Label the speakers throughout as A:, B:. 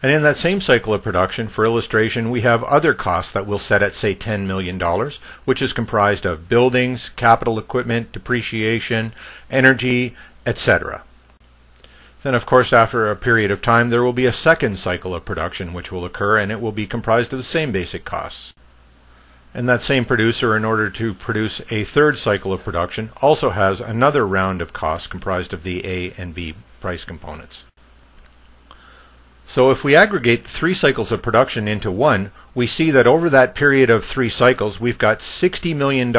A: And in that same cycle of production, for illustration, we have other costs that we'll set at, say, $10 million, which is comprised of buildings, capital equipment, depreciation, energy, etc. Then, of course, after a period of time, there will be a second cycle of production which will occur, and it will be comprised of the same basic costs. And that same producer, in order to produce a third cycle of production, also has another round of costs comprised of the A and B price components. So if we aggregate the 3 cycles of production into one, we see that over that period of 3 cycles, we've got $60 million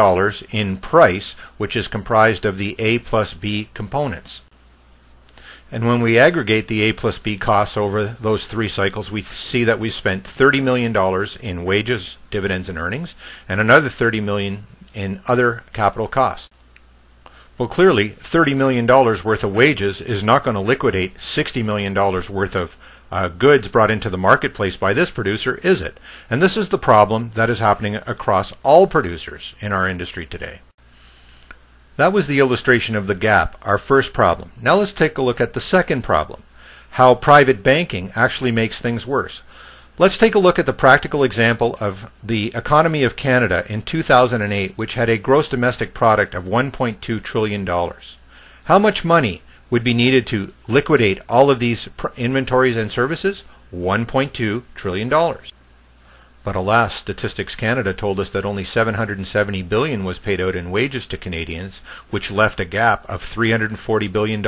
A: in price, which is comprised of the A plus B components. And when we aggregate the A plus B costs over those 3 cycles, we see that we spent $30 million in wages, dividends, and earnings, and another $30 million in other capital costs. Well, clearly, $30 million worth of wages is not going to liquidate $60 million worth of goods brought into the marketplace by this producer, is it? And this is the problem that is happening across all producers in our industry today. That was the illustration of the gap, our first problem. Now let's take a look at the second problem, how private banking actually makes things worse. Let's take a look at the practical example of the economy of Canada in 2008, which had a gross domestic product of $1.2 trillion. How much money would be needed to liquidate all of these inventories and services? $1.2 trillion. But alas, Statistics Canada told us that only $770 billion was paid out in wages to Canadians, which left a gap of $340 billion.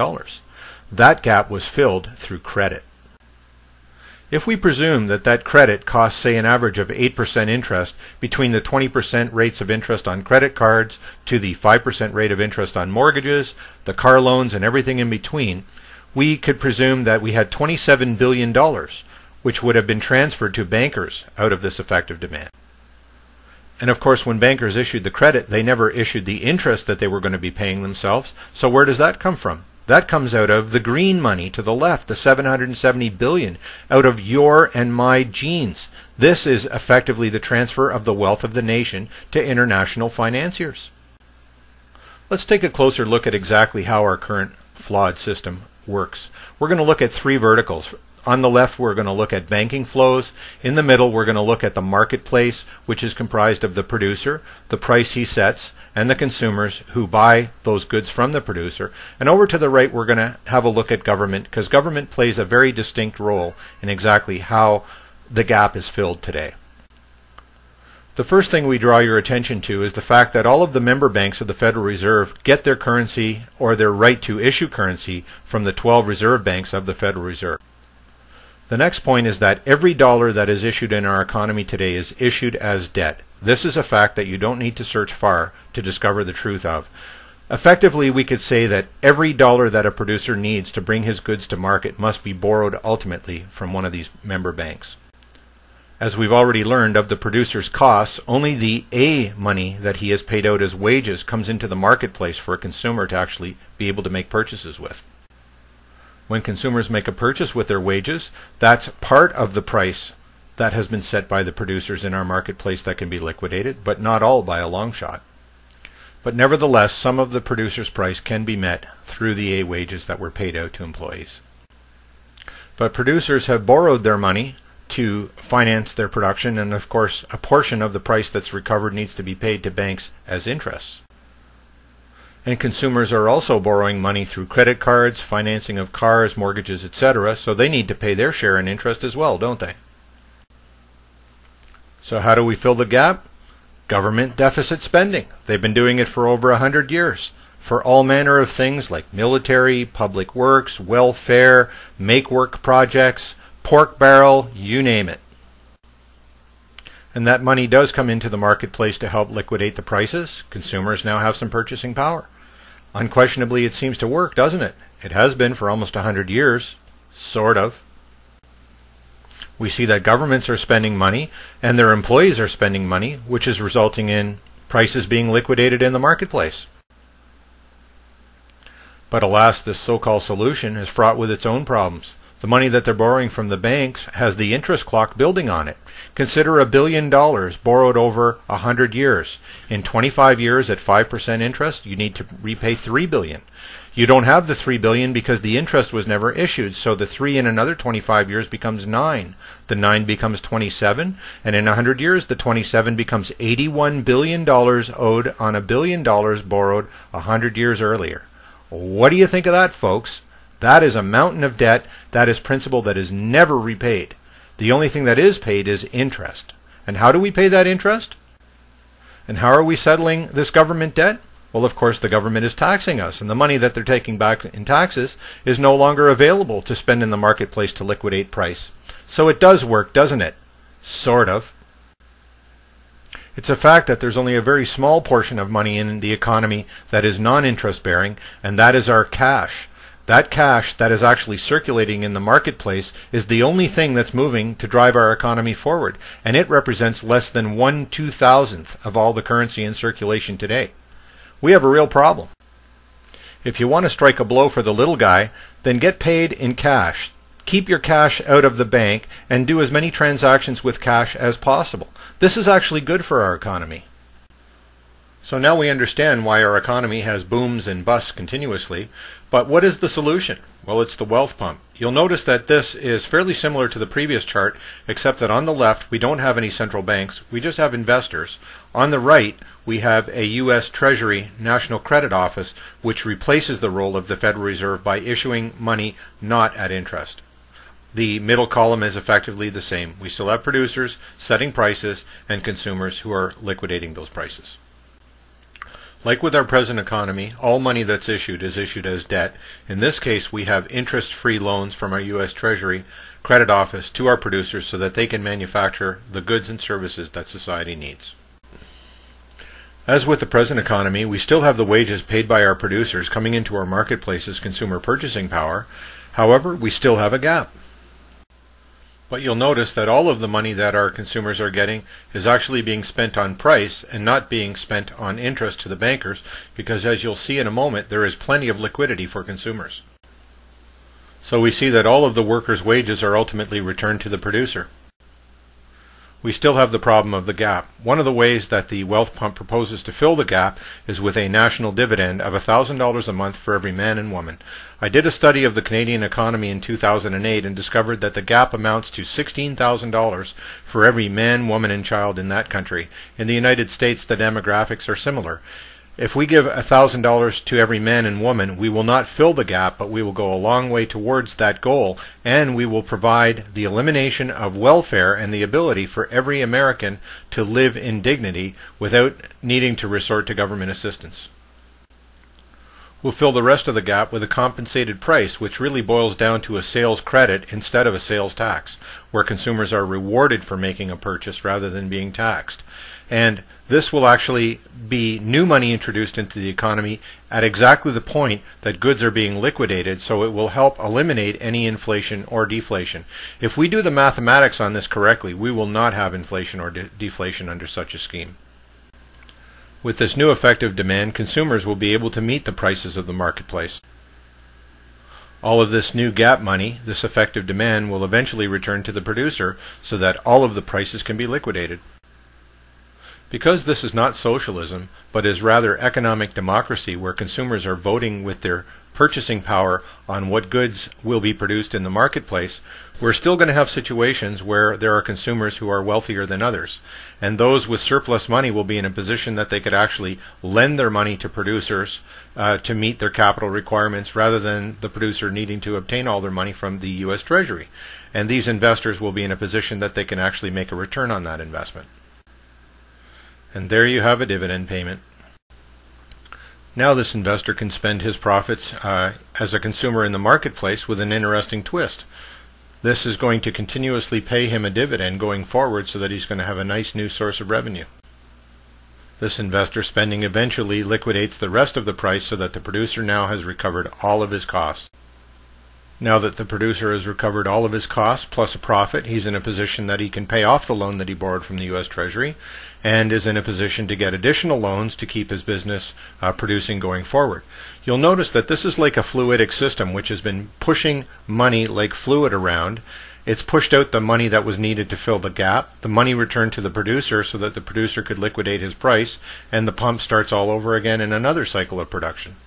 A: That gap was filled through credit. If we presume that that credit costs, say, an average of 8% interest between the 20% rates of interest on credit cards to the 5% rate of interest on mortgages, the car loans, and everything in between, we could presume that we had $27 billion, which would have been transferred to bankers out of this effective demand. And of course, when bankers issued the credit, they never issued the interest that they were going to be paying themselves. So where does that come from? That comes out of the green money to the left, the $770 billion, out of your and my genes. This is effectively the transfer of the wealth of the nation to international financiers. Let's take a closer look at exactly how our current flawed system works. We're going to look at 3 verticals. On the left, we're going to look at banking flows. In the middle, we're going to look at the marketplace, which is comprised of the producer, the price he sets, and the consumers who buy those goods from the producer. And over to the right, we're going to have a look at government, because government plays a very distinct role in exactly how the gap is filled today. The first thing we draw your attention to is the fact that all of the member banks of the Federal Reserve get their currency, or their right to issue currency, from the 12 reserve banks of the Federal Reserve. The next point is that every dollar that is issued in our economy today is issued as debt. This is a fact that you don't need to search far to discover the truth of. Effectively, we could say that every dollar that a producer needs to bring his goods to market must be borrowed ultimately from one of these member banks. As we've already learned, of the producer's costs, only the A money that he has paid out as wages comes into the marketplace for a consumer to actually be able to make purchases with. When consumers make a purchase with their wages, that's part of the price that has been set by the producers in our marketplace that can be liquidated, but not all by a long shot. But nevertheless, some of the producer's price can be met through the A wages that were paid out to employees. But producers have borrowed their money to finance their production, and of course, a portion of the price that's recovered needs to be paid to banks as interest. And consumers are also borrowing money through credit cards, financing of cars, mortgages, etc., so they need to pay their share in interest as well, don't they? So how do we fill the gap? Government deficit spending. They've been doing it for over 100 years. For all manner of things like military, public works, welfare, make-work projects, pork barrel, you name it. And that money does come into the marketplace to help liquidate the prices. Consumers now have some purchasing power. Unquestionably, it seems to work, doesn't it? It has been for almost 100 years, sort of. We see that governments are spending money and their employees are spending money, which is resulting in prices being liquidated in the marketplace. But alas, this so-called solution is fraught with its own problems. The money that they're borrowing from the banks has the interest clock building on it. Consider $1 billion borrowed over 100 years. In 25 years at 5% interest, you need to repay $3 billion. You don't have the $3 billion because the interest was never issued, so the 3 in another 25 years becomes 9. The 9 becomes 27, and in 100 years the 27 becomes $81 billion owed on $1 billion borrowed 100 years earlier. What do you think of that, folks? That is a mountain of debt. That is principal that is never repaid. The only thing that is paid is interest. And how do we pay that interest? And how are we settling this government debt? Well, of course, the government is taxing us, and the money that they're taking back in taxes is no longer available to spend in the marketplace to liquidate price. So it does work, doesn't it? Sort of. It's a fact that there's only a very small portion of money in the economy that is non-interest bearing, and that is our cash. That cash that is actually circulating in the marketplace is the only thing that's moving to drive our economy forward, and it represents less than 1/2000th of all the currency in circulation today. We have a real problem. If you want to strike a blow for the little guy, then get paid in cash. Keep your cash out of the bank and do as many transactions with cash as possible. This is actually good for our economy. So now we understand why our economy has booms and busts continuously. But what is the solution? Well, it's the wealth pump. You'll notice that this is fairly similar to the previous chart, except that on the left we don't have any central banks, we just have investors. On the right we have a U.S. Treasury National Credit Office, which replaces the role of the Federal Reserve by issuing money not at interest. The middle column is effectively the same. We still have producers setting prices and consumers who are liquidating those prices. Like with our present economy, all money that's issued is issued as debt. In this case, we have interest-free loans from our U.S. Treasury Credit Office to our producers so that they can manufacture the goods and services that society needs. As with the present economy, we still have the wages paid by our producers coming into our marketplace as consumer purchasing power. However, we still have a gap. But you'll notice that all of the money that our consumers are getting is actually being spent on price and not being spent on interest to the bankers, because as you'll see in a moment, there is plenty of liquidity for consumers. So we see that all of the workers' wages are ultimately returned to the producer. We still have the problem of the gap. One of the ways that the wealth pump proposes to fill the gap is with a national dividend of $1,000 a month for every man and woman. I did a study of the Canadian economy in 2008 and discovered that the gap amounts to $16,000 for every man, woman, and child in that country. In the United States, the demographics are similar. If we give $1,000 to every man and woman, we will not fill the gap, but we will go a long way towards that goal, and we will provide the elimination of welfare and the ability for every American to live in dignity without needing to resort to government assistance. We'll fill the rest of the gap with a compensated price, which really boils down to a sales credit instead of a sales tax, where consumers are rewarded for making a purchase rather than being taxed. And this will actually be new money introduced into the economy at exactly the point that goods are being liquidated, so it will help eliminate any inflation or deflation. If we do the mathematics on this correctly, we will not have inflation or deflation under such a scheme. With this new effective demand, consumers will be able to meet the prices of the marketplace. All of this new gap money, this effective demand, will eventually return to the producer so that all of the prices can be liquidated. Because this is not socialism, but is rather economic democracy where consumers are voting with their purchasing power on what goods will be produced in the marketplace, we're still going to have situations where there are consumers who are wealthier than others. And those with surplus money will be in a position that they could actually lend their money to producers to meet their capital requirements rather than the producer needing to obtain all their money from the U.S. Treasury. And these investors will be in a position that they can actually make a return on that investment. And there you have a dividend payment. Now this investor can spend his profits as a consumer in the marketplace with an interesting twist. This is going to continuously pay him a dividend going forward so that he's going to have a nice new source of revenue. This investor spending eventually liquidates the rest of the price so that the producer now has recovered all of his costs. Now that the producer has recovered all of his costs plus a profit, he's in a position that he can pay off the loan that he borrowed from the U.S. Treasury and is in a position to get additional loans to keep his business producing going forward. You'll notice that this is like a fluidic system which has been pushing money like fluid around. It's pushed out the money that was needed to fill the gap. The money returned to the producer so that the producer could liquidate his price, and the pump starts all over again in another cycle of production.